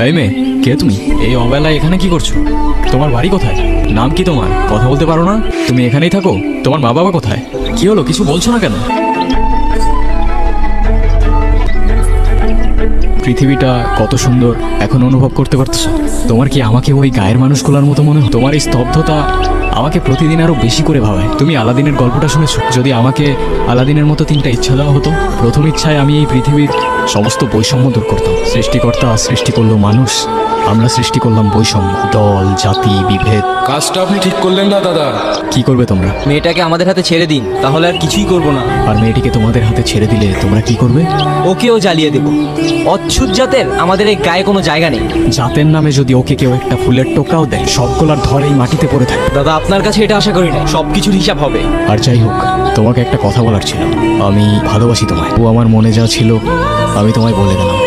এই মেয়ে, কে তুমি? এই অবেলায় এখানে কি করছো? তোমার বাড়ি কোথায়? নাম কি তোমার? কথা বলতে পারো না? তুমি এখানেই থাকো? তোমার মা বাবা কোথায়? কি হলো, কিছু বলছো না কেন? পৃথিবীটা কত সুন্দর এখন অনুভব করতে পারতেছো? তোমার কি আমাকে ওই গায়ের মানুষগুলোর মতো মনে হয়? তোমার এই স্তব্ধতা আমাকে প্রতিদিন আরো বেশি করে ভাবায়। তুমি আলাদিনের গল্পটা শুনেছো? যদি আমাকে আলাদিনের মতো 3টা ইচ্ছা দেওয়া হতো, প্রথম ইচ্ছায় আমি এই পৃথিবীর সমস্ত বৈষম্য দূর করতাম। সৃষ্টিকর্তা সৃষ্টি করলো মানুষ, আমরা সৃষ্টি করলাম বৈষম্য, দল, জাতি, বিভেদ। কাজটা আপনি ঠিক করলেন না দাদা। কি করবে তোমরা? মেয়েটাকে আমাদের হাতে ছেড়ে দিন, তাহলে আর কিছুই করব না। আর মেয়েটিকে তোমাদের হাতে ছেড়ে দিলে তোমরা কি করবে? ওকেও জ্বালিয়ে দেব। অচ্ছুত জাতের আমাদের এই গায়ে কোনো জায়গা নেই। জাতের নামে যদি ওকে কেউ একটা ফুলের টোকাও দেয়, সবগুলার ধরেই মাটিতে পড়ে থাকে। দাদা, আপনার কাছে এটা আশা করি না, সবকিছুর হিসাব হবে। আর যাই হোক, তোমাকে একটা কথা বলার ছিল। আমি ভালোবাসি তোমায়। ও আমার মনে যা ছিল আমি তোমায় বলে গেলাম।